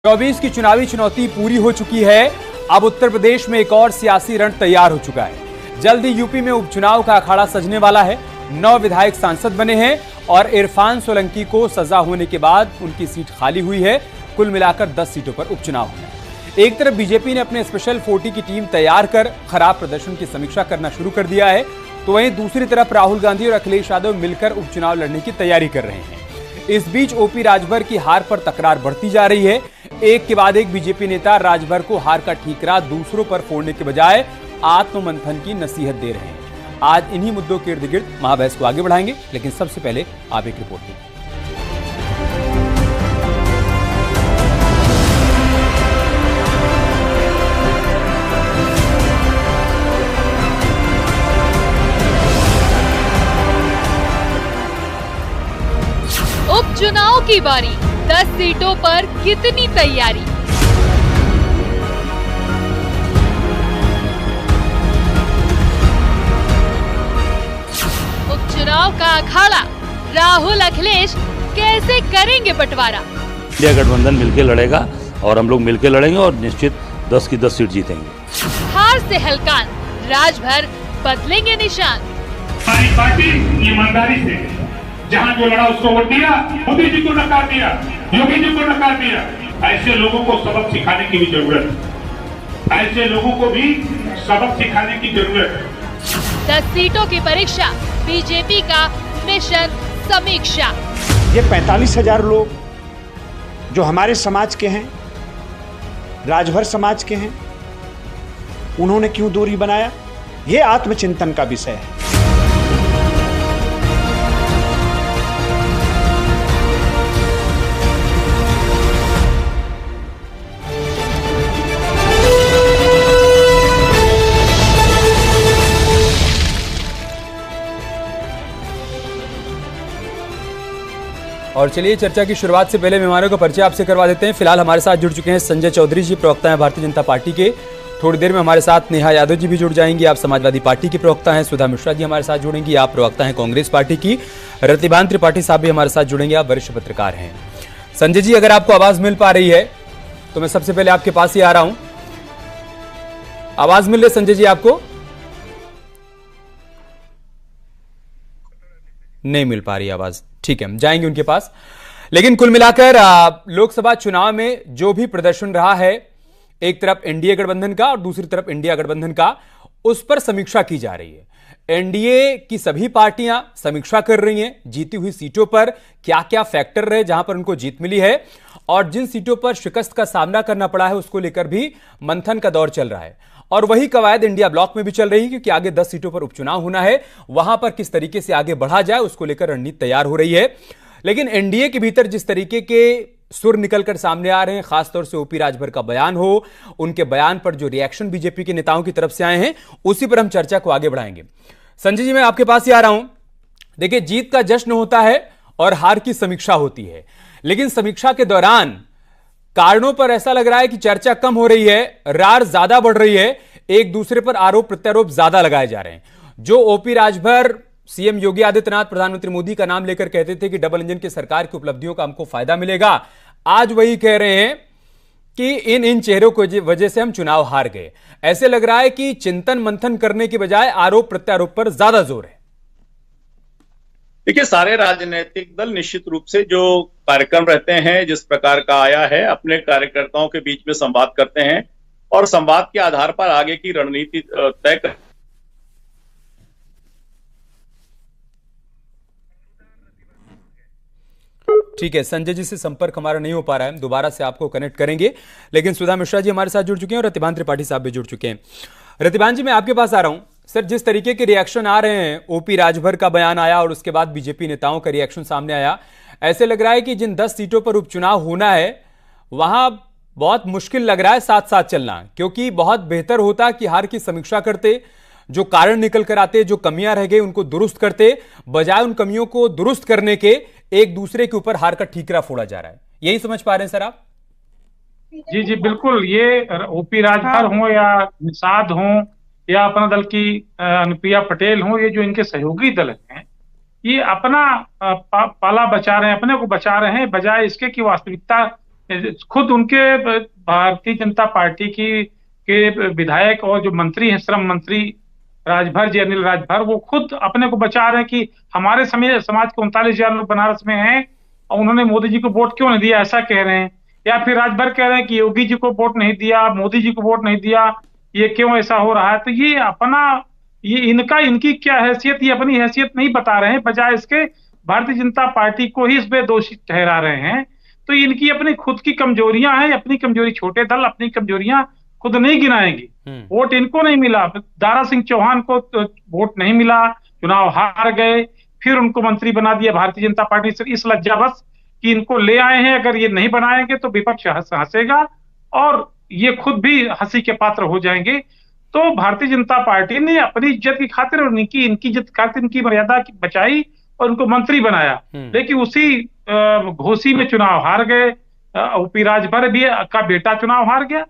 24 की चुनावी चुनौती पूरी हो चुकी है। अब उत्तर प्रदेश में एक और सियासी रण तैयार हो चुका है। जल्द ही यूपी में उपचुनाव का अखाड़ा सजने वाला है। 9 विधायक सांसद बने हैं और इरफान सोलंकी को सजा होने के बाद उनकी सीट खाली हुई है। कुल मिलाकर 10 सीटों पर उपचुनाव होना है। एक तरफ बीजेपी ने अपने स्पेशल 40 की टीम तैयार कर खराब प्रदर्शन की समीक्षा करना शुरू कर दिया है, तो वहीं दूसरी तरफ राहुल गांधी और अखिलेश यादव मिलकर उपचुनाव लड़ने की तैयारी कर रहे हैं। इस बीच ओपी राजभर की हार पर तकरार बढ़ती जा रही है। एक के बाद एक बीजेपी नेता राजभर को हार का ठीकरा दूसरों पर फोड़ने के बजाय आत्ममंथन की नसीहत दे रहे हैं। आज इन्हीं मुद्दों के इर्द गिर्द महाबहस को आगे बढ़ाएंगे, लेकिन सबसे पहले आप एक रिपोर्ट दें। उपचुनाव की बारी, 10 सीटों पर कितनी तैयारी? उपचुनाव का अखाड़ा राहुल अखिलेश कैसे करेंगे बंटवारा? इंडिया गठबंधन मिलकर लड़ेगा और हम लोग मिलकर लड़ेंगे और निश्चित 10 की 10 सीट जीतेंगे। हार से हलकान, राजभर बदलेंगे निशान। हमारी पार्टी ईमानदारी से जहां जो लड़ा उसको वोट दिया, मोदी जी को नकार दिया, योगी जी को नकार दिया। ऐसे लोगों को सबक सिखाने की भी जरूरत है। ऐसे लोगों को भी सबक सिखाने की जरूरत है। 10 सीटों की परीक्षा, बीजेपी का मिशन समीक्षा। ये 45,000 लोग जो हमारे समाज के हैं, राजभर समाज के हैं, उन्होंने क्यों दूरी बनाया? ये आत्मचिंतन का विषय है। और चलिए चर्चा की शुरुआत से पहले मेहमानों का परिचय आपसे करवा देते हैं। फिलहाल हमारे साथ जुड़ चुके हैं संजय चौधरी जी, प्रवक्ता हैं भारतीय जनता पार्टी के। थोड़ी देर में हमारे साथ नेहा यादव जी भी जुड़ जाएंगी, आप समाजवादी पार्टी की प्रवक्ता हैं। सुधा मिश्रा जी हमारे साथ जुड़ेंगी, आप प्रवक्ता हैं कांग्रेस पार्टी की। रतिभान त्रिपाठी साहब भी हमारे साथ जुड़ेंगे, आप वरिष्ठ पत्रकार हैं। संजय जी, अगर आपको आवाज मिल पा रही है तो मैं सबसे पहले आपके पास ही आ रहा हूं। आवाज मिल रही संजय जी आपको? नहीं मिल पा रही आवाज, ठीक है, हम जाएंगे उनके पास। लेकिन कुल मिलाकर लोकसभा चुनाव में जो भी प्रदर्शन रहा है, एक तरफ एनडीए गठबंधन का और दूसरी तरफ इंडिया गठबंधन का, उस पर समीक्षा की जा रही है। एनडीए की सभी पार्टियां समीक्षा कर रही हैं जीती हुई सीटों पर क्या क्या फैक्टर रहे जहां पर उनको जीत मिली है, और जिन सीटों पर शिकस्त का सामना करना पड़ा है उसको लेकर भी मंथन का दौर चल रहा है। और वही कवायद इंडिया ब्लॉक में भी चल रही है, क्योंकि आगे 10 सीटों पर उपचुनाव होना है। वहां पर किस तरीके से आगे बढ़ा जाए उसको लेकर रणनीति तैयार हो रही है। लेकिन एनडीए के भीतर जिस तरीके के सुर निकलकर सामने आ रहे हैं, खासतौर से ओपी राजभर का बयान हो, उनके बयान पर जो रिएक्शन बीजेपी के नेताओं की तरफ से आए हैं, उसी पर हम चर्चा को आगे बढ़ाएंगे। संजय जी, मैं आपके पास ही आ रहा हूं। देखिए, जीत का जश्न होता है और हार की समीक्षा होती है, लेकिन समीक्षा के दौरान कारणों पर ऐसा लग रहा है कि चर्चा कम हो रही है, रार ज्यादा बढ़ रही है, एक दूसरे पर आरोप प्रत्यारोप ज्यादा लगाए जा रहे हैं। जो ओपी राजभर सीएम योगी आदित्यनाथ, प्रधानमंत्री मोदी का नाम लेकर कहते थे कि डबल इंजन की सरकार की उपलब्धियों का हमको फायदा मिलेगा, आज वही कह रहे हैं कि इन चेहरों की वजह से हम चुनाव हार गए। ऐसे लग रहा है कि चिंतन मंथन करने के बजाय आरोप प्रत्यारोप पर ज्यादा जोर है। देखिए, सारे राजनीतिक दल निश्चित रूप से जो कार्यक्रम रहते हैं, जिस प्रकार का आया है, अपने कार्यकर्ताओं के बीच में संवाद करते हैं और संवाद के आधार पर आगे की रणनीति तय कर। ठीक है, संजय जी से संपर्क हमारा नहीं हो पा रहा है, हम दोबारा से आपको कनेक्ट करेंगे। लेकिन सुधा मिश्रा जी हमारे साथ जुड़ चुके हैं और रतिभान त्रिपाठी साहब भी जुड़ चुके हैं। रतिभान जी, मैं आपके पास आ रहा हूं। सर, जिस तरीके के रिएक्शन आ रहे हैं, ओपी राजभर का बयान आया और उसके बाद बीजेपी नेताओं का रिएक्शन सामने आया, ऐसे लग रहा है कि जिन 10 सीटों पर उपचुनाव होना है वहां बहुत मुश्किल लग रहा है साथ साथ चलना, क्योंकि बहुत बेहतर होता कि हार की समीक्षा करते, जो कारण निकल कर आते, जो कमियां रह गई उनको दुरुस्त करते, बजाय उन कमियों को दुरुस्त करने के एक दूसरे के ऊपर हार का ठीकरा फोड़ा जा रहा है। यही समझ पा रहे हैं सर आप? जी जी बिल्कुल। ये ओपी राजभर हो या निषाद हो या अपना दल की अनुप्रिया पटेल हो, ये जो इनके सहयोगी दल हैं, ये अपना पाला बचा रहे हैं, अपने को बचा रहे हैं, बजाय इसके कि वास्तविकता खुद उनके भारतीय जनता पार्टी के विधायक और जो मंत्री हैं, श्रम मंत्री राजभर जी, अनिल राजभर, वो खुद अपने को बचा रहे हैं कि हमारे समाज के 39,000 लोग बनारस में हैं और उन्होंने मोदी जी को वोट क्यों नहीं दिया, ऐसा कह रहे हैं। या फिर राजभर कह रहे हैं कि योगी जी को वोट नहीं दिया, मोदी जी को वोट नहीं दिया, ये क्यों ऐसा हो रहा है। तो ये इनकी क्या हैसियत, ये अपनी हैसियत नहीं बता रहे हैं, बजाय इसके भारतीय जनता पार्टी को ही इसमें दोषी ठहरा रहे हैं। तो इनकी अपनी खुद की कमजोरियां हैं, अपनी कमजोरी, छोटे दल अपनी कमजोरियां खुद नहीं गिनाएंगी। वोट इनको नहीं मिला, दारा सिंह चौहान को वोट नहीं मिला, चुनाव हार गए, फिर उनको मंत्री बना दिया भारतीय जनता पार्टी से इस लज्जावश कि इनको ले आए हैं, अगर ये नहीं बनाएंगे तो विपक्ष हंसेगा और ये खुद भी हंसी के पात्र हो जाएंगे। तो भारतीय जनता पार्टी ने अपनी इज्जत की खातिर और इनकी इज्जत की खातिर इनकी मर्यादा बचाई और उनको मंत्री बनाया, लेकिन उसी घोषी में चुनाव हार गए। ओपी राजभर भी का बेटा चुनाव हार गया।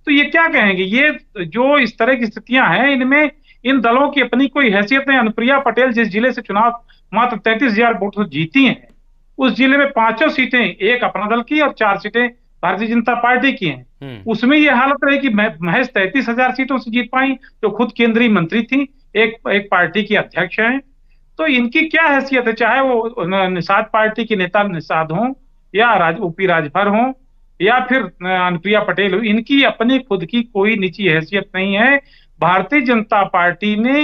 तो ये क्या कहेंगे, ये जो इस तरह की स्थितियां हैं, इनमें इन दलों की अपनी कोई हैसियत नहीं। अनुप्रिया पटेल जिस जिले से चुनाव मात्र 33,000 वोट से जीती हैं, उस जिले में 5 सीटें एक अपना दल की और 4 सीटें भारतीय जनता पार्टी की हैं। उसमें ये हालत रही कि महज 33,000 सीटों से जीत पाई, जो खुद केंद्रीय मंत्री थी, एक पार्टी की अध्यक्ष हैं। तो इनकी क्या हैसियत है, चाहे वो निषाद पार्टी के नेता निषाद हों या ओपी राजभर हों या फिर अनुप्रिया पटेल हो, इनकी अपनी खुद की कोई निजी हैसियत नहीं है। भारतीय जनता पार्टी ने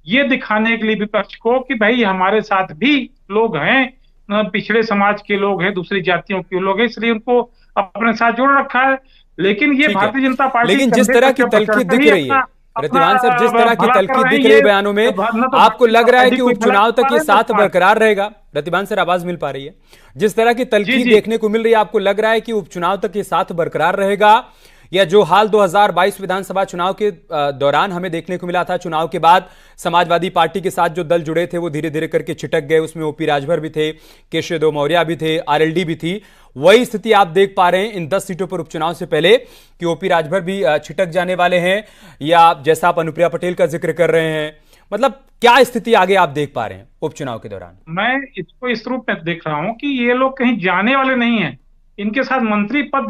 ये दिखाने के लिए विपक्ष को कि भाई हमारे साथ भी लोग हैं, पिछड़े समाज के लोग हैं, दूसरी जातियों के लोग हैं, इसलिए उनको अपने साथ जोड़ रखा है। लेकिन ये भारतीय जनता पार्टी, लेकिन जिस तरह की तलखी दिख रही है प्रतिभान सर, जिस तरह की तलखी दिख रही है बयानों में, आपको लग रहा है कि उपचुनाव तक ये साथ बरकरार रहेगा? प्रतिभान सर, आवाज मिल पा रही है? जिस तरह की तलखी देखने को मिल रही है, आपको लग रहा है कि उपचुनाव तक ये साथ बरकरार रहेगा, या जो हाल 2022 विधानसभा चुनाव के दौरान हमें देखने को मिला था, चुनाव के बाद समाजवादी पार्टी के साथ जो दल जुड़े थे वो धीरे धीरे करके छिटक गए, उसमें ओपी राजभर भी थे, केशव मौर्य भी थे, आरएलडी भी थी, वही स्थिति आप देख पा रहे हैं इन 10 सीटों पर उपचुनाव से पहले कि ओपी राजभर भी छिटक जाने वाले हैं, या जैसा आप अनुप्रिया पटेल का जिक्र कर रहे हैं? मतलब क्या स्थिति आगे आप देख पा रहे हैं उपचुनाव के दौरान? मैं इसको इस रूप में देख रहा हूं कि ये लोग कहीं जाने वाले नहीं हैं, इनके साथ मंत्री पद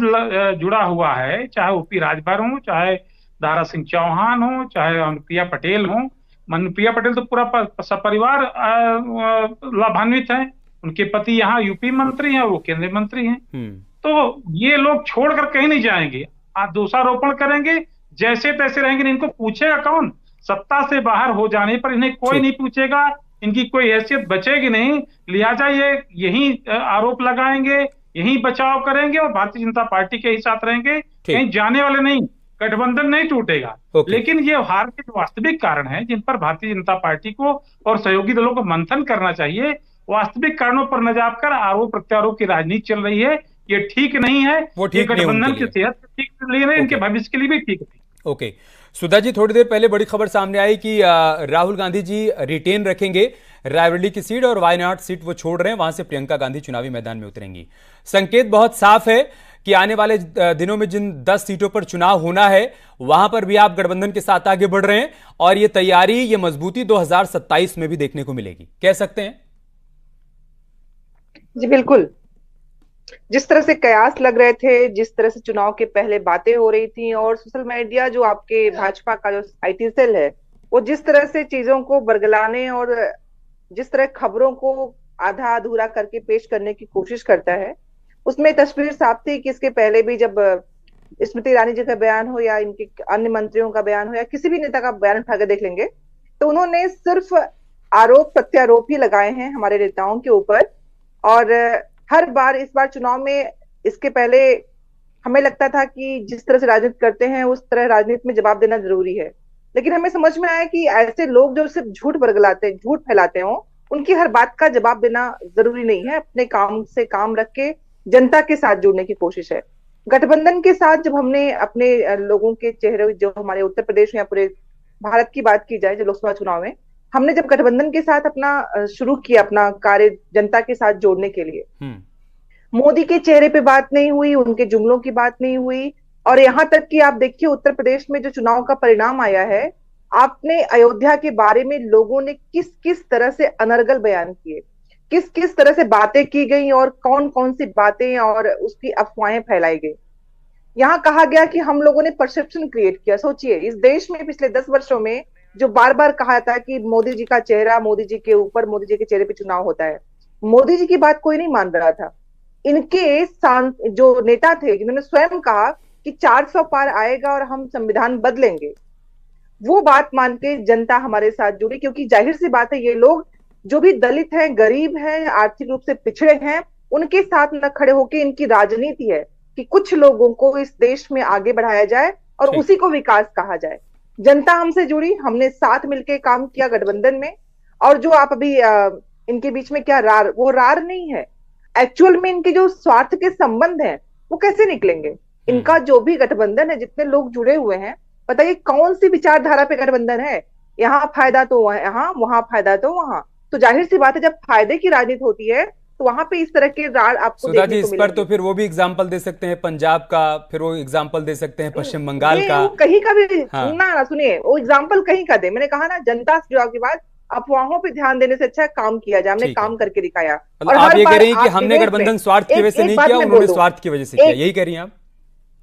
जुड़ा हुआ है, चाहे ओपी राजभर हो, चाहे दारा सिंह चौहान हो, चाहे अनुप्रिया पटेल हो। अनुप्रिया पटेल तो पूरा सपरिवार लाभान्वित है, उनके पति यहाँ यूपी मंत्री हैं, वो केंद्रीय मंत्री हैं। तो ये लोग छोड़कर कहीं नहीं जाएंगे, दोषारोपण करेंगे, जैसे तैसे रहेंगे। इनको पूछेगा कौन? सत्ता से बाहर हो जाने पर इन्हें कोई नहीं पूछेगा, इनकी कोई हैसियत बचेगी नहीं, लिहाजा ये यही आरोप लगाएंगे, यही बचाव करेंगे और भारतीय जनता पार्टी के ही साथ रहेंगे, कहीं जाने वाले नहीं, गठबंधन नहीं टूटेगा। लेकिन ये हार के वास्तविक कारण है जिन पर भारतीय जनता पार्टी को और सहयोगी दलों को मंथन करना चाहिए। वास्तविक कारणों पर न जाकर आरोप प्रत्यारोप की राजनीति चल रही है, ये ठीक नहीं है। ये गठबंधन की सेहत ठीक नहीं है, इनके भविष्य के लिए भी ठीक नहीं। ओके सुधा जी, थोड़ी देर पहले बड़ी खबर सामने आई कि राहुल गांधी जी रिटेन रखेंगे रायबरेली की सीट और वायनाड सीट वो छोड़ रहे हैं, वहां से प्रियंका गांधी चुनावी मैदान में उतरेंगी। संकेत बहुत साफ है कि आने वाले दिनों में जिन 10 सीटों पर चुनाव होना है वहां पर भी आप गठबंधन के साथ आगे बढ़ रहे हैं और ये तैयारी, ये मजबूती 2027 में भी देखने को मिलेगी, कह सकते हैं? जी बिल्कुल, जिस तरह से कयास लग रहे थे, जिस तरह से चुनाव के पहले बातें हो रही थी और सोशल मीडिया जो आपके भाजपा का जो आईटी सेल है वो जिस तरह से चीजों को बरगलाने और जिस तरह खबरों को आधा अधूरा करके पेश करने की कोशिश करता है, उसमें तस्वीर साफ थी कि इसके पहले भी जब स्मृति ईरानी जी का बयान हो या इनके अन्य मंत्रियों का बयान हो या किसी भी नेता का बयान उठाकर देख लेंगे तो उन्होंने सिर्फ आरोप प्रत्यारोप ही लगाए हैं हमारे नेताओं के ऊपर। और हर बार, इस बार चुनाव में, इसके पहले हमें लगता था कि जिस तरह से राजनीति करते हैं उस तरह राजनीति में जवाब देना जरूरी है, लेकिन हमें समझ में आया कि ऐसे लोग जो सिर्फ झूठ बरगलाते हैं, झूठ फैलाते हो, उनकी हर बात का जवाब देना जरूरी नहीं है। अपने काम से काम रख के जनता के साथ जुड़ने की कोशिश है। गठबंधन के साथ जब हमने अपने लोगों के चेहरे, जो हमारे उत्तर प्रदेश या पूरे भारत की बात की जाए, जो लोकसभा चुनाव में हमने जब गठबंधन के साथ अपना शुरू किया अपना कार्य जनता के साथ जोड़ने के लिए, मोदी के चेहरे पे बात नहीं हुई, उनके जुमलों की बात नहीं हुई। और यहाँ तक कि आप देखिए उत्तर प्रदेश में जो चुनाव का परिणाम आया है, आपने अयोध्या के बारे में लोगों ने किस किस तरह से अनर्गल बयान किए। किस किस तरह से बातें की गई और कौन कौन सी बातें और उसकी अफवाहें फैलाई गई। यहाँ कहा गया कि हम लोगों ने परसेप्शन क्रिएट किया। सोचिए, इस देश में पिछले 10 वर्षों में जो बार बार कहा था कि मोदी जी का चेहरा, मोदी जी के ऊपर, मोदी जी के चेहरे पे चुनाव होता है, मोदी जी की बात कोई नहीं मान रहा था। इनके जो नेता थे जिन्होंने स्वयं कहा कि 400 पार आएगा और हम संविधान बदलेंगे, वो बात मान के जनता हमारे साथ जुड़ी, क्योंकि जाहिर सी बात है ये लोग जो भी दलित हैं, गरीब हैं, आर्थिक रूप से पिछड़े हैं, उनके साथ न खड़े होकर इनकी राजनीति है कि कुछ लोगों को इस देश में आगे बढ़ाया जाए और उसी को विकास कहा जाए। जनता हमसे जुड़ी, हमने साथ मिलकर काम किया गठबंधन में। और जो आप अभी इनके बीच में क्या वो रार नहीं है, एक्चुअल में इनके जो स्वार्थ के संबंध हैं वो कैसे निकलेंगे। इनका जो भी गठबंधन है, जितने लोग जुड़े हुए हैं, बताइए कौन सी विचारधारा पे गठबंधन है। यहाँ फायदा तो यहाँ, वहां फायदा तो वहां। तो जाहिर सी बात है जब फायदे की राजनीति होती है तो वहां पे इस तरह के रार आपको सुधा जी, इस पर तो फिर वो भी एग्जाम्पल दे सकते हैं पंजाब का, फिर वो एग्जाम्पल दे सकते हैं पश्चिम बंगाल का, कहीं का भी। ना सुनिए, वो एग्जाम्पल कहीं का दे। मैंने कहा ना, जनता से जुड़ाव के बाद अफवाहों पे ध्यान देने से अच्छा काम किया जाए। हमने काम करके दिखाया। और आप ये कह रही हैं कि हमने गठबंधन स्वार्थ की वजह से नहीं किया, उन्होंने स्वार्थ की वजह से किया, यही कह रही हैं आप?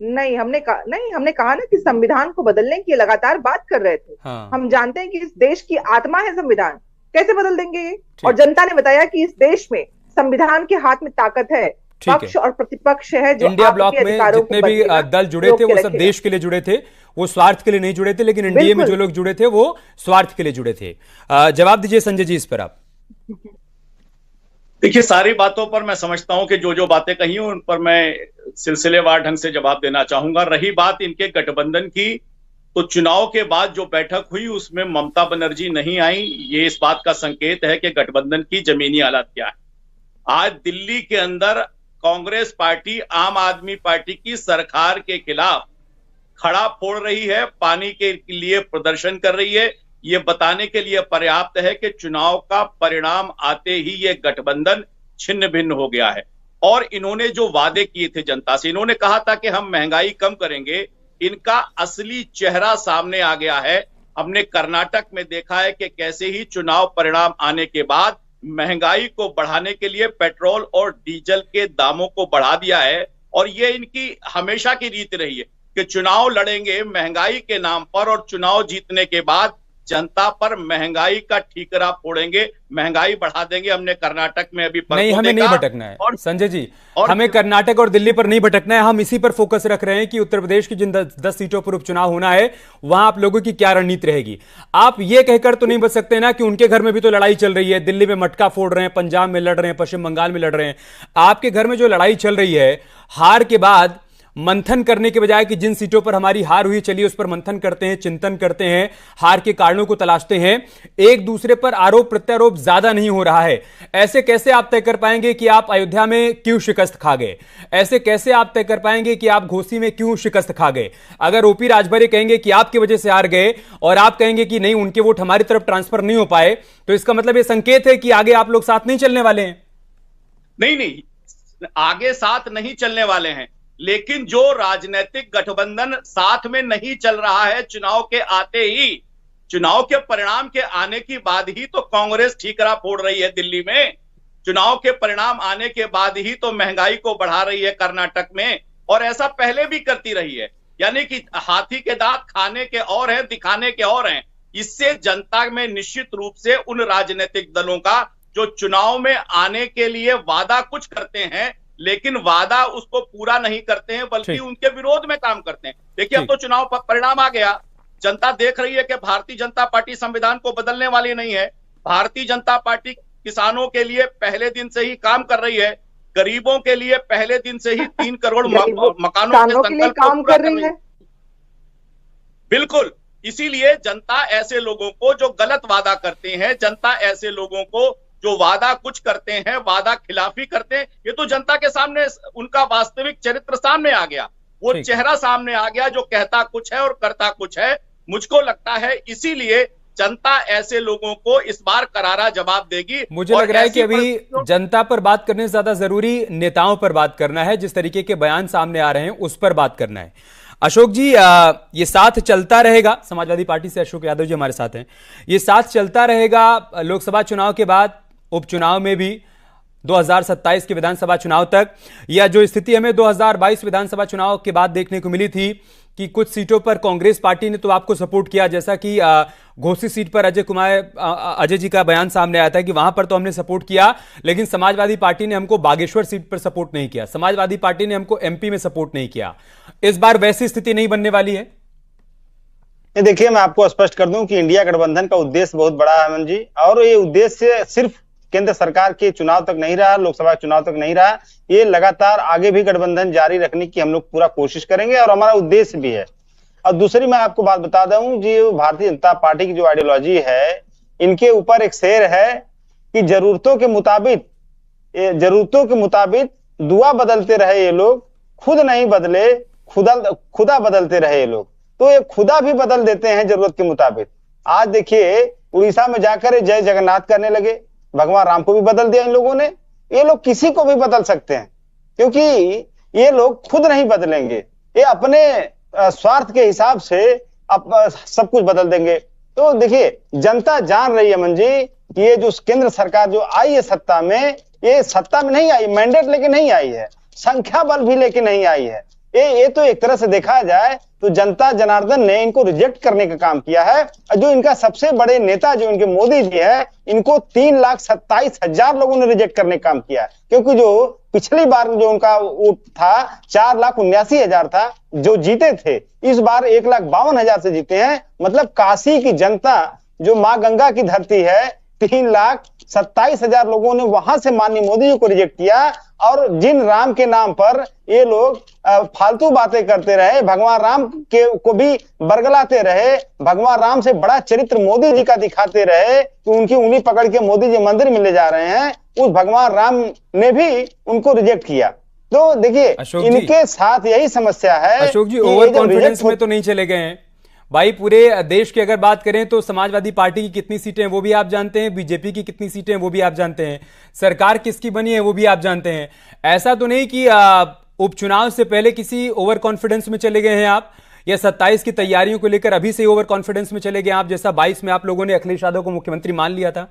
नहीं, हमने कहा ना कि संविधान को बदलने की लगातार बात कर रहे थे। हम जानते हैं कि इस देश की आत्मा है संविधान, कैसे बदल देंगे ये? और जनता ने बताया कि इस देश में संविधान के हाथ में ताकत है, पक्ष और प्रतिपक्ष है। जो इंडिया ब्लॉक में जितने भी दल जुड़े थे वो सब देश के लिए जुड़े थे, वो स्वार्थ के लिए नहीं जुड़े थे। लेकिन एनडीए में जो लोग जुड़े थे वो स्वार्थ के लिए जुड़े थे। जवाब दीजिए संजय जी इस पर आप। देखिए, सारी बातों पर मैं समझता हूं कि जो बातें कही हैं उन पर मैं सिलसिलेवार ढंग से जवाब देना चाहूंगा। रही बात इनके गठबंधन की, तो चुनाव के बाद जो बैठक हुई उसमें ममता बनर्जी नहीं आई। ये इस बात का संकेत है कि गठबंधन की जमीनी हालत क्या है। आज दिल्ली के अंदर कांग्रेस पार्टी आम आदमी पार्टी की सरकार के खिलाफ खड़ा फोड़ रही है, पानी के लिए प्रदर्शन कर रही है। ये बताने के लिए पर्याप्त है कि चुनाव का परिणाम आते ही ये गठबंधन छिन्न भिन्न हो गया है। और इन्होंने जो वादे किए थे जनता से, इन्होंने कहा था कि हम महंगाई कम करेंगे, इनका असली चेहरा सामने आ गया है। हमने कर्नाटक में देखा है कि कैसे ही चुनाव परिणाम आने के बाद महंगाई को बढ़ाने के लिए पेट्रोल और डीजल के दामों को बढ़ा दिया है। और ये इनकी हमेशा की रीत रही है कि चुनाव लड़ेंगे महंगाई के नाम पर और चुनाव जीतने के बाद जनता पर महंगाई का ठीकरा फोड़ेंगे, महंगाई बढ़ा देंगे। हमने कर्नाटक में अभी नहीं, हमें नहीं भटकना है और संजय जी, हमें कर्नाटक और दिल्ली पर नहीं भटकना है। हम इसी पर फोकस रख रहे हैं कि उत्तर प्रदेश की जिन 10 सीटों पर उपचुनाव होना है वहां आप लोगों की क्या रणनीति रहेगी। आप ये कहकर तो नहीं बच सकते ना कि उनके घर में भी तो लड़ाई चल रही है, दिल्ली में मटका फोड़ रहे हैं, पंजाब में लड़ रहे हैं, पश्चिम बंगाल में लड़ रहे हैं। आपके घर में जो लड़ाई चल रही है, हार के बाद मंथन करने के बजाय कि जिन सीटों पर हमारी हार हुई चलिए उस पर मंथन करते हैं, चिंतन करते हैं, हार के कारणों को तलाशते हैं, एक दूसरे पर आरोप प्रत्यारोप ज्यादा नहीं हो रहा है। ऐसे कैसे आप तय कर पाएंगे कि आप अयोध्या में क्यों शिकस्त खा गए? ऐसे कैसे आप तय कर पाएंगे कि आप घोसी में क्यों शिकस्त खा गए? अगर ओपी राजभर कहेंगे कि आपकी वजह से हार गए और आप कहेंगे कि नहीं उनके वोट हमारी तरफ ट्रांसफर नहीं हो पाए, तो इसका मतलब यह संकेत है कि आगे आप लोग साथ नहीं चलने वाले हैं। नहीं, आगे साथ नहीं चलने वाले हैं, लेकिन जो राजनीतिक गठबंधन साथ में नहीं चल रहा है, चुनाव के आते ही, चुनाव के परिणाम के आने की बाद ही तो कांग्रेस ठीकरा फोड़ रही है दिल्ली में। चुनाव के परिणाम आने के बाद ही तो महंगाई को बढ़ा रही है कर्नाटक में, और ऐसा पहले भी करती रही है। यानी कि हाथी के दांत खाने के और हैं, दिखाने के और हैं। इससे जनता में निश्चित रूप से उन राजनीतिक दलों का जो चुनाव में आने के लिए वादा कुछ करते हैं लेकिन वादा उसको पूरा नहीं करते हैं, बल्कि उनके विरोध में काम करते हैं। देखिए, अब तो चुनाव परिणाम आ गया, जनता देख रही है कि भारतीय जनता पार्टी संविधान को बदलने वाली नहीं है। भारतीय जनता पार्टी किसानों के लिए पहले दिन से ही काम कर रही है, गरीबों के लिए पहले दिन से ही 3 करोड़ मकानों के संकल्प काम कर रही है। बिल्कुल, इसीलिए जनता ऐसे लोगों को जो गलत वादा करते हैं, जनता ऐसे लोगों को जो वादा कुछ करते हैं, वादा खिलाफी करते हैं, ये तो जनता के सामने उनका वास्तविक चरित्र सामने आ गया, वो चेहरा सामने आ गया जो कहता कुछ है और करता कुछ है। मुझको लगता है इसीलिए जनता ऐसे लोगों को इस बार करारा जवाब देगी। मुझे लग रहा है कि अभी जनता पर बात करने से ज्यादा जरूरी नेताओं पर बात करना है, जिस तरीके के बयान सामने आ रहे हैं उस पर बात करना है। अशोक जी, ये साथ चलता रहेगा, समाजवादी पार्टी से अशोक यादव जी हमारे साथ हैं, ये साथ चलता रहेगा लोकसभा चुनाव के बाद, उपचुनाव में भी, 2027 के विधानसभा चुनाव तक, या जो स्थिति हमें 2022 विधानसभा चुनाव के बाद देखने को मिली थी कि कुछ सीटों पर कांग्रेस पार्टी ने तो आपको सपोर्ट किया, जैसा कि घोसी सीट पर अजय जी का बयान सामने आया था कि वहां पर तो हमने सपोर्ट किया, लेकिन समाजवादी पार्टी ने हमको बागेश्वर सीट पर सपोर्ट नहीं किया, समाजवादी पार्टी ने हमको एमपी में सपोर्ट नहीं किया। इस बार वैसी स्थिति नहीं बनने वाली है। देखिए, मैं आपको स्पष्ट कर दूं कि इंडिया गठबंधन का उद्देश्य बहुत बड़ा है अमन जी, और ये उद्देश्य सिर्फ केंद्र सरकार के चुनाव तक नहीं रहा, लोकसभा चुनाव तक नहीं रहा, ये लगातार आगे भी गठबंधन जारी रखने की हम लोग पूरा कोशिश करेंगे और हमारा उद्देश्य भी है। और दूसरी मैं आपको बात बता दूं जी, भारतीय जनता पार्टी की जो आइडियोलॉजी है, इनके ऊपर एक शेर है कि जरूरतों के मुताबिक दुआ बदलते रहे ये लोग, खुद नहीं बदले खुदा बदलते रहे ये लोग। तो ये खुदा भी बदल देते हैं जरूरत के मुताबिक। आज देखिए उड़ीसा में जाकर जय जगन्नाथ करने लगे, भगवान राम को भी बदल दिया इन लोगों ने। ये लोग किसी को भी बदल सकते हैं, क्योंकि ये लोग खुद नहीं बदलेंगे, ये अपने स्वार्थ के हिसाब से सब कुछ बदल देंगे। तो देखिए, जनता जान रही है अमन जी कि ये जो केंद्र सरकार जो आई है सत्ता में, ये सत्ता में नहीं आई, मैंडेट लेके नहीं आई है, संख्या बल भी लेके नहीं आई है। ये तो एक तरह से देखा जाए तो जनता जनार्दन ने इनको रिजेक्ट करने का काम किया है। जो इनका सबसे बड़े नेता जो इनके मोदी जी है, इनको 3,27,000 लोगों ने रिजेक्ट करने का काम किया, क्योंकि जो पिछली बार जो उनका वोट था 4,79,000 था जो जीते थे, इस बार 1,52,000 से जीते हैं। मतलब काशी की जनता जो माँ गंगा की धरती है, 3,27,000 लोगों ने वहां से माननीय मोदी जी को रिजेक्ट किया। और जिन राम के नाम पर ये लोग फालतू बातें करते रहे, भगवान राम को भी बरगलाते रहे, भगवान राम से बड़ा चरित्र मोदी जी का दिखाते रहे कि उनकी उंगली पकड़ के मोदी जी मंदिर में ले जा रहे हैं, उस भगवान राम ने भी उनको रिजेक्ट किया। तो देखिए, इनके साथ यही समस्या है। अशोक जी, ओवर कॉन्फिडेंस में तो नहीं चले गए हैं भाई। पूरे देश की अगर बात करें तो समाजवादी पार्टी की कितनी सीटें हैं वो भी आप जानते हैं, बीजेपी की कितनी सीटें हैं वो भी आप जानते हैं, सरकार किसकी बनी है वो भी आप जानते हैं। ऐसा तो नहीं कि उपचुनाव से पहले किसी ओवर कॉन्फिडेंस में चले गए हैं आप, या 27 की तैयारियों को लेकर अभी से ओवर कॉन्फिडेंस में चले गए आप, जैसा 22 में आप लोगों ने अखिलेश यादव को मुख्यमंत्री मान लिया था।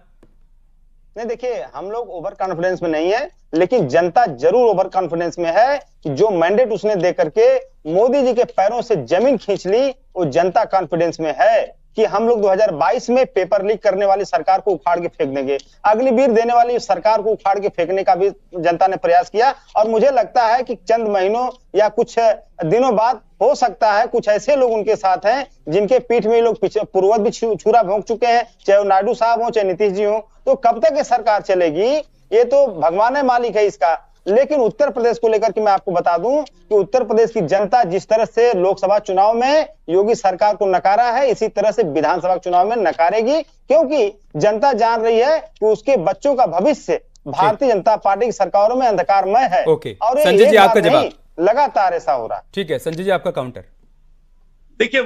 नहीं, देखिए, हम लोग ओवर कॉन्फिडेंस में नहीं है, लेकिन जनता जरूर ओवर कॉन्फिडेंस में है कि जो मैंडेट उसने दे करके मोदी जी के पैरों से जमीन खींच ली, वो जनता कॉन्फिडेंस में है कि हम लोग 2022 में पेपर लीक करने वाली सरकार को उखाड़ के फेंक देंगे, अग्निवीर देने वाली सरकार को उखाड़ के फेंकने का भी जनता ने प्रयास किया। और मुझे लगता है कि चंद महीनों या कुछ दिनों बाद हो सकता है कुछ ऐसे लोग उनके साथ हैं जिनके पीठ में ये लोग पूर्वज भी छुरा भोंक चुके हैं, चाहे वो नायडू साहब हो चाहे नीतीश जी हो। तो कब तक ये सरकार चलेगी, ये तो भगवान है मालिक है इसका। लेकिन उत्तर प्रदेश को लेकर के मैं आपको बता दूं कि उत्तर प्रदेश की जनता जिस तरह से लोकसभा चुनाव में योगी सरकार को नकारा है, इसी तरह से विधानसभा चुनाव में नकारेगी, क्योंकि जनता जान रही है कि उसके बच्चों का भविष्य भारतीय जनता पार्टी की सरकारों में अंधकारमय है। और संजय जी, आपका जवाब। लगातार ऐसा हो रहा है। ठीक है संजय जी, आपका काउंटर। देखिए,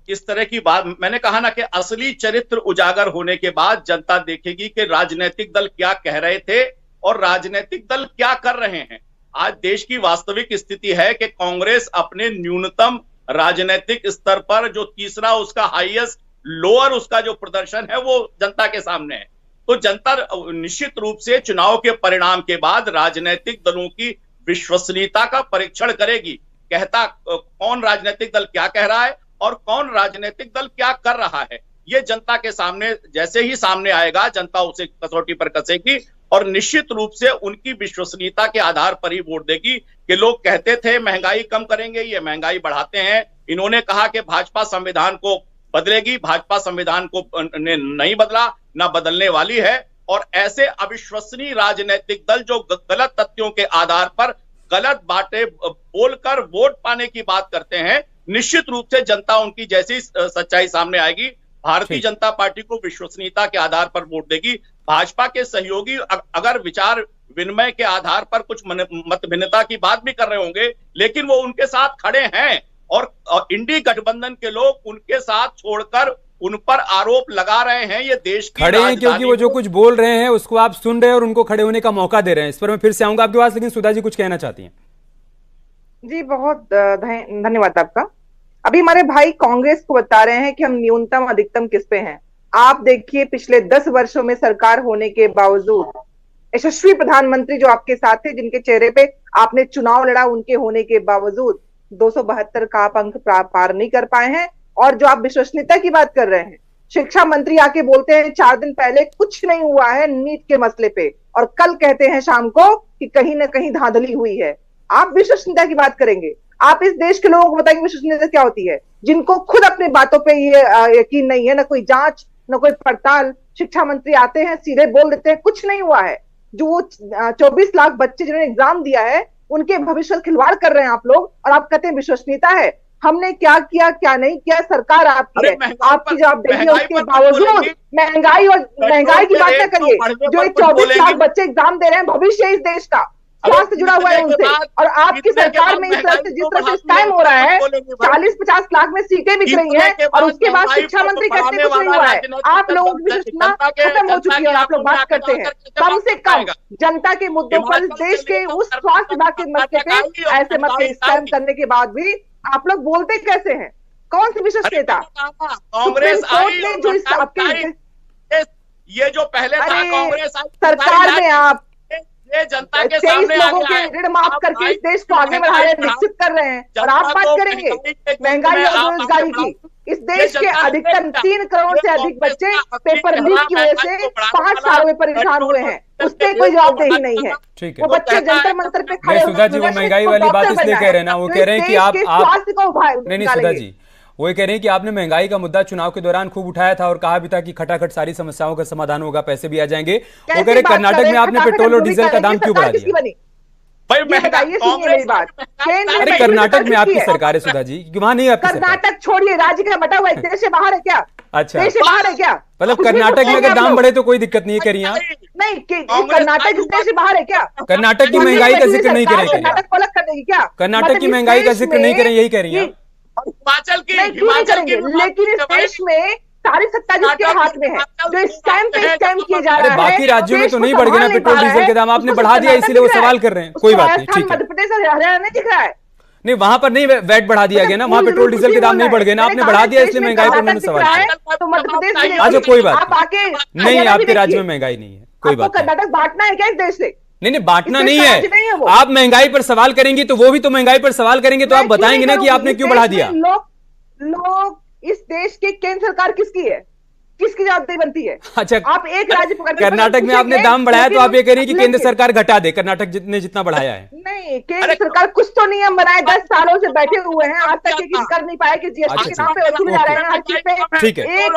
इस तरह की बात मैंने कहा ना कि असली चरित्र उजागर होने के बाद जनता देखेगी कि राजनीतिक दल क्या कह रहे थे और राजनीतिक दल क्या कर रहे हैं। आज देश की वास्तविक स्थिति है कि कांग्रेस अपने न्यूनतम राजनीतिक स्तर पर जो तीसरा उसका हाईएस्ट लोअर उसका जो प्रदर्शन है वो जनता के सामने है। तो जनता निश्चित रूप से चुनाव के परिणाम के बाद राजनीतिक दलों की विश्वसनीयता का परीक्षण करेगी। कहता कौन राजनीतिक दल क्या कह रहा है और कौन राजनीतिक दल क्या कर रहा है, ये जनता के सामने जैसे ही सामने आएगा जनता उसे कसौटी पर कसेगी और निश्चित रूप से उनकी विश्वसनीयता के आधार पर ही वोट देगी। कि लोग कहते थे महंगाई कम करेंगे, ये महंगाई बढ़ाते हैं। इन्होंने कहा कि भाजपा संविधान को बदलेगी, भाजपा संविधान को ने नहीं बदला, ना बदलने वाली है। और ऐसे अविश्वसनीय राजनीतिक दल जो गलत तथ्यों के आधार पर गलत बातें बोलकर वोट पाने की बात करते हैं, निश्चित रूप से जनता उनकी जैसी सच्चाई सामने आएगी, भारतीय जनता पार्टी को विश्वसनीयता के आधार पर वोट देगी। भाजपा के सहयोगी अगर विचार विनिमय के आधार पर कुछ मत भिन्नता की बात भी कर रहे होंगे, लेकिन वो उनके साथ खड़े हैं और इंडी गठबंधन के लोग उनके साथ छोड़कर उन पर आरोप लगा रहे हैं। ये देश की खड़े हैं क्योंकि वो जो कुछ बोल रहे हैं उसको आप सुन रहे हैं और उनको खड़े होने का मौका दे रहे हैं। इस पर मैं फिर से आऊंगा आपके पास, लेकिन सुधा जी कुछ कहना चाहती हैं। जी बहुत धन्यवाद आपका। अभी हमारे भाई कांग्रेस को बता रहे हैं कि हम न्यूनतम अधिकतम किस पे हैं। आप देखिए पिछले 10 वर्षों में सरकार होने के बावजूद यशस्वी प्रधानमंत्री जो आपके साथ थे, जिनके चेहरे पे आपने चुनाव लड़ा, उनके होने के बावजूद 272 का आप अंक पार नहीं कर पाए हैं। और जो आप विश्वसनीयता की बात कर रहे हैं, शिक्षा मंत्री आके बोलते हैं 4 दिन पहले कुछ नहीं हुआ है नीट के मसले पे, और कल कहते हैं शाम को कि कहीं ना कहीं धांधली हुई है। आप विश्वसनीयता की बात करेंगे? आप इस देश के लोगों को बताएंगे विश्वसनीयता क्या होती है, जिनको खुद अपने बातों पे ये यकीन नहीं है, ना कोई जांच ना कोई पड़ताल। शिक्षा मंत्री आते हैं सीधे बोल देते हैं कुछ नहीं हुआ है। जो वो 24 लाख बच्चे जिन्होंने एग्जाम दिया है उनके भविष्य से खिलवाड़ कर रहे हैं आप लोग, और आप कहते हैं विश्वसनीयता है। हमने क्या किया क्या नहीं किया, सरकार आपकी है, आपकी जवाबदेही है। उसके बावजूद महंगाई की बात ना करिए। जो 24 लाख बच्चे एग्जाम दे रहे हैं, भविष्य है इस देश का, स्वास्थ्य जुड़ा हुआ है उनसे, और आपकी सरकार में इस तरह से जिस तरह से स्कैम हो रहा है, 40-50 लाख में सीटें बिक रही हैं, और उसके बाद शिक्षा मंत्री कहते हैं कुछ नहीं हुआ है। आप लोगों की विश्वसनीयता खत्म हो चुकी है। आप लोग बात करते हैं कम से कम जनता के मुद्दों पर, देश के उस स्वास्थ्य विभाग के मसले पे ऐसे मसले स्कैम करने के बाद भी आप लोग बोलते कैसे हैं? कौन सी विश्वसनीयता? कांग्रेस ने जो इस आपके ये जो पहले था कांग्रेस सरकार में आप ये जनता के 23 सामने लोगों के ऋण माफ करके इस देश को आगे बढ़ा रहे हैं, विकसित कर रहे हैं, और आप बात करेंगे महंगाई और बेरोजगारी की। इस देश के अधिकतम 3 करोड़ से अधिक बच्चे पेपर लीक की वजह से 5 सालों में परेशान हुए हैं, उसपे कोई जवाबदेही नहीं है। वो बच्चे जंतर मंतर पे खड़े सुधा जी, वो महंगाई वाली बात इसलिए कह रहे हैं ना, वो कह रहे हैं कि आप नहीं सुधा जी, वो ये कह रहे हैं कि आपने महंगाई का मुद्दा चुनाव के दौरान खूब उठाया था और कहा भी था कि खटाखट सारी समस्याओं का समाधान होगा, पैसे भी आ जाएंगे। वो कह रहे कर्नाटक में आपने पेट्रोल और डीजल का दाम क्यों बढ़ा दिया? अरे कर्नाटक में आपकी सरकार है सुधा जी, वहां नहीं आपकी सरकार। कर्नाटक छोड़िए, राज्य का बटा हुआ है, देश से बाहर है क्या? अच्छा, देश से बाहर है क्या? मतलब कर्नाटक में अगर दाम बढ़े तो कोई दिक्कत नहीं कह रही आप? नहीं, कर्नाटक इस देश से बाहर है क्या? कर्नाटक की महंगाई का जिक्र नहीं करें कर्नाटक को अलग कर देगी क्या? कर्नाटक की महंगाई का जिक्र नहीं करें, यही कह रही है? हिमाचल की लेकिन इस देश में सारी सत्ता जिसके हाथ में है, जो स्कैम पे स्कैम किए जा रहा है। बाकी राज्यों में तो नहीं बढ़ गए ना पेट्रोल डीजल के दाम, आपने बढ़ा दिया इसीलिए वो सवाल कर रहे हैं। कोई बात नहीं, ठीक है। मध्य प्रदेश और हरियाणा नहीं दिख रहा है। नहीं, वहां पर नहीं वैट बढ़ा दिया गया ना, वहां पेट्रोल डीजल के दाम नहीं बढ़ गए ना, आपने बढ़ा दिया इसलिए महंगाई पर उन्होंने सवाल किया। तो मध्य प्रदेश अच्छा कोई बात नहीं, आपके राज्य में महंगाई नहीं है, कोई बात नहीं। कर्नाटक बांटना है क्या इस देश से? नहीं, बांटना नहीं है। आप महंगाई पर सवाल करेंगे तो वो भी तो महंगाई पर सवाल करेंगे, तो आप बताएंगे ना कि आपने क्यों बढ़ा दिया। लोग इस देश के केंद्र सरकार किसकी है, किसकी जवाबदेही बनती है? अच्छा, आप एक राज्य पकड़ कर्नाटक में आपने दाम बढ़ाया तो आप ये कह रही है कि केंद्र सरकार घटा दे कर्नाटक जितना बढ़ाया है। नहीं, केंद्र सरकार कुछ तो नियम बनाए, 10 सालों से बैठे हुए हैं, आज तक ये कर नहीं पाए कि जीएसटी के नाम पे वसूले जा रहे हैं हर चीज पे। ठीक है, एक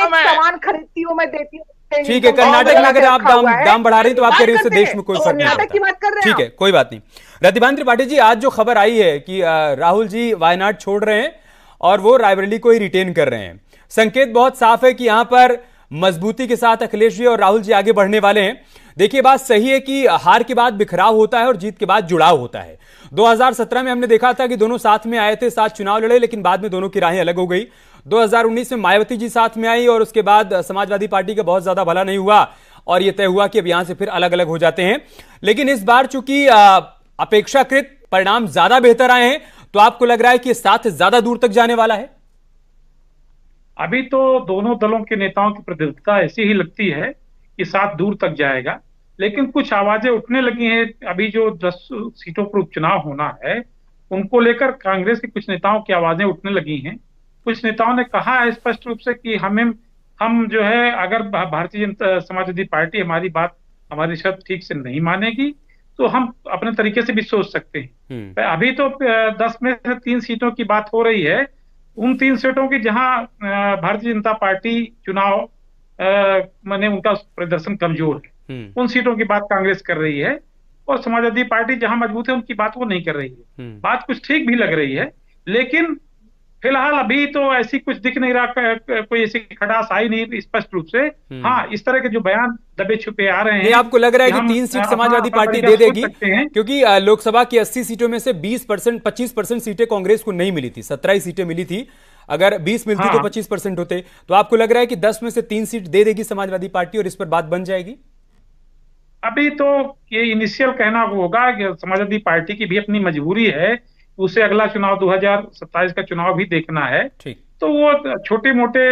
सामान खरीदती हूँ मैं, देती हूँ। ठीक है, कर्नाटक में अगर आप दाम बढ़ा रही तो आप कह रही हैं देश में कोई फर्क नहीं कर्नाटक की बात कर रहे हैं। ठीक है, कोई बात नहीं। रतिभान त्रिपाठी जी, आज जो खबर आई है कि राहुल जी वायनाड छोड़ रहे हैं और वो रायबरेली को ही रिटेन कर रहे हैं, संकेत बहुत साफ है कि यहां पर मजबूती के साथ अखिलेश जी और राहुल जी आगे बढ़ने वाले हैं। देखिए, बात सही है कि हार के बाद बिखराव होता है और जीत के बाद जुड़ाव होता है। 2017 में हमने देखा था कि दोनों साथ में आए थे, साथ चुनाव लड़े, लेकिन बाद में दोनों की राहें अलग हो गई। 2019 में मायावती जी साथ में आई और उसके बाद समाजवादी पार्टी का बहुत ज्यादा भला नहीं हुआ और यह तय हुआ कि अब यहां से फिर अलग अलग हो जाते हैं। लेकिन इस बार चूंकि अपेक्षाकृत परिणाम ज्यादा बेहतर आए हैं, तो आपको लग रहा है कि साथ ज्यादा दूर तक जाने वाला है? अभी तो दोनों दलों के नेताओं की प्रतिबद्धता ऐसी ही लगती है कि साथ दूर तक जाएगा, लेकिन कुछ आवाजें उठने लगी हैं। अभी जो 10 सीटों पर उपचुनाव होना है, उनको लेकर कांग्रेस के कुछ नेताओं की आवाजें उठने लगी हैं। कुछ नेताओं ने कहा है स्पष्ट रूप से कि हम जो है, अगर भारतीय जनता समाजवादी पार्टी हमारी बात, हमारी शर्त ठीक से नहीं मानेगी तो हम अपने तरीके से भी सोच सकते हैं। अभी तो 10 में से 3 सीटों की बात हो रही है। उन 3 सीटों की जहां भारतीय जनता पार्टी चुनाव माने उनका प्रदर्शन कमजोर है, उन सीटों की बात कांग्रेस कर रही है, और समाजवादी पार्टी जहां मजबूत है उनकी बात वो नहीं कर रही है। बात कुछ ठीक भी लग रही है, लेकिन फिलहाल अभी तो ऐसी कुछ दिख नहीं रहा, कोई ऐसी खटास आई नहीं स्पष्ट रूप से। हाँ, इस तरह के जो बयान दबे छुपे आ रहे हैं। आपको लग रहा है कि 3 सीट समाजवादी पार्टी दे देगी? क्योंकि लोकसभा की 80 सीटों में से 25% सीटें कांग्रेस को नहीं मिली थी, 17 सीटें मिली थी। अगर 20 मिलती तो 25% होते। तो आपको लग रहा है कि 10 में से 3 सीट दे देगी समाजवादी पार्टी और इस पर बात बन जाएगी? अभी तो ये इनिशियल कहना होगा कि समाजवादी पार्टी की भी अपनी मजबूरी है, उसे अगला चुनाव 2027 का चुनाव भी देखना है। ठीक। तो वो छोटे मोटे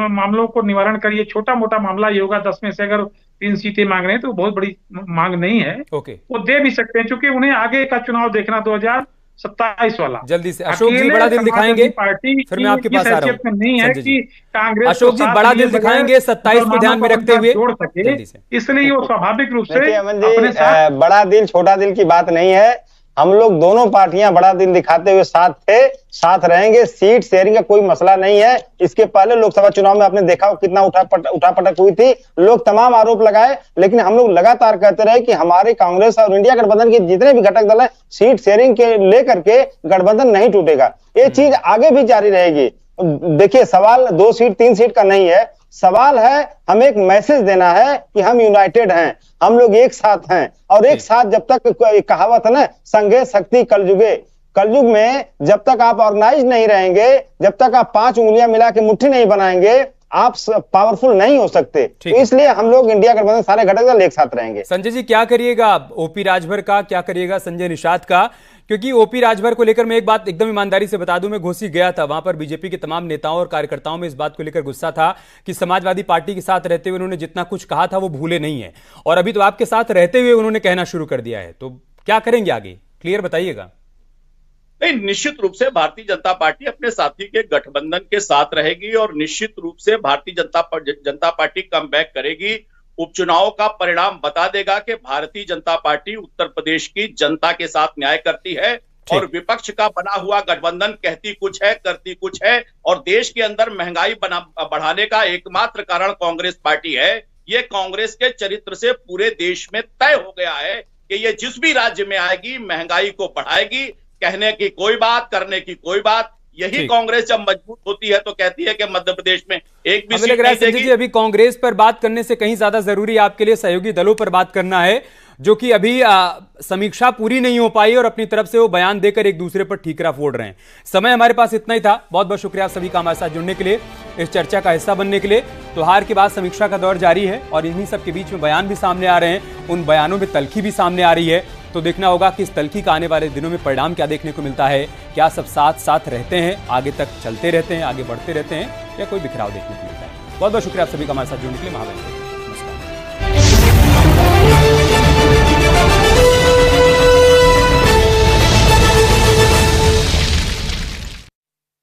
मामलों को निवारण करिए। छोटा मोटा मामला ये होगा, 10 में से अगर 3 सीटें मांग रहे हैं तो बहुत बड़ी मांग नहीं है। ओके, वो दे भी सकते हैं, क्योंकि उन्हें आगे का चुनाव देखना 2027 वाला। जल्दी से अशोक जी बड़ा दिल दिखाएंगे, पार्टी फिर मैं आपके पास आ रहा हूँ। नहीं है कि कांग्रेस अशोक जी बड़ा दिल दिखाएंगे 27 को ध्यान में रखते हुए जोड़ सके, इसलिए वो स्वाभाविक रूप से अमन जी, अपने साथ बड़ा दिल छोटा दिल की बात नहीं है। हम लोग दोनों पार्टियां बड़ा दिल दिखाते हुए साथ थे, साथ रहेंगे। सीट शेयरिंग का कोई मसला नहीं है। इसके पहले लोकसभा चुनाव में आपने देखा कितना उठापटक हुई थी, लोग तमाम आरोप लगाए, लेकिन हम लोग लगातार कहते रहे कि हमारे कांग्रेस और इंडिया गठबंधन के जितने भी घटक दल है, सीट शेयरिंग के लेकर के गठबंधन नहीं टूटेगा। ये चीज आगे भी जारी रहेगी। देखिए, सवाल 2 सीट 3 सीट का नहीं है, सवाल है हमें एक मैसेज देना है कि हम यूनाइटेड हैं, हम लोग एक साथ हैं। और एक साथ जब तक, कहावत है ना, संघे शक्ति कलयुगे, कलयुग में जब तक आप ऑर्गेनाइज नहीं रहेंगे, जब तक आप 5 उंगलियां मिला के मुट्ठी नहीं बनाएंगे, आप पावरफुल नहीं हो सकते। तो इसलिए हम लोग इंडिया गठबंधन सारे घटक दल एक साथ रहेंगे। संजय जी क्या करिएगा ओपी राजभर का, क्या करिएगा संजय निषाद का? क्योंकि ओपी राजभर को लेकर मैं एक बात एकदम ईमानदारी से बता दूं, मैं घोसी गया था, वहां पर बीजेपी के तमाम नेताओं और कार्यकर्ताओं में इस बात को लेकर गुस्सा था कि समाजवादी पार्टी के साथ रहते हुए उन्होंने जितना कुछ कहा था वो भूले नहीं है, और अभी तो आपके साथ रहते हुए उन्होंने कहना शुरू कर दिया है। तो क्या करेंगे आगे, क्लियर बताइएगा। नहीं, निश्चित रूप से भारतीय जनता पार्टी अपने साथी के गठबंधन के साथ रहेगी और निश्चित रूप से भारतीय जनता पार्टी कमबैक करेगी। उपचुनाव का परिणाम बता देगा कि भारतीय जनता पार्टी उत्तर प्रदेश की जनता के साथ न्याय करती है और विपक्ष का बना हुआ गठबंधन कहती कुछ है, करती कुछ है। और देश के अंदर महंगाई बढ़ाने का एकमात्र कारण कांग्रेस पार्टी है। ये कांग्रेस के चरित्र से पूरे देश में तय हो गया है कि ये जिस भी राज्य में आएगी महंगाई को बढ़ाएगी। कहने की कोई बात, करने की कोई बात। यही कांग्रेस जब मजबूत होती है तो कहती है कि मध्य प्रदेश में एक भी सीट नहीं देगी। अभी कांग्रेस पर बात करने से कहीं ज्यादा जरूरी आपके लिए सहयोगी दलों पर बात करना है, जो कि अभी समीक्षा पूरी नहीं हो पाई और अपनी तरफ से वो बयान देकर एक दूसरे पर ठीकरा फोड़ रहे हैं। समय हमारे पास इतना ही था। बहुत बहुत शुक्रिया आप सभी का हमारे साथ जुड़ने के लिए, इस चर्चा का हिस्सा बनने के लिए। त्योहार के बाद समीक्षा का दौर जारी है और इन्हीं सब के बीच में बयान भी सामने आ रहे हैं, उन बयानों में तल्खी भी सामने आ रही है। तो देखना होगा कि इस तल्खी का आने वाले दिनों में परिणाम क्या देखने को मिलता है। क्या सब साथ साथ रहते हैं, आगे तक चलते रहते हैं, आगे बढ़ते रहते हैं, या कोई बिखराव देखने को मिलता है। बहुत बहुत शुक्रिया आप सभी का हमारे साथ जुड़ने के लिए। महाबली।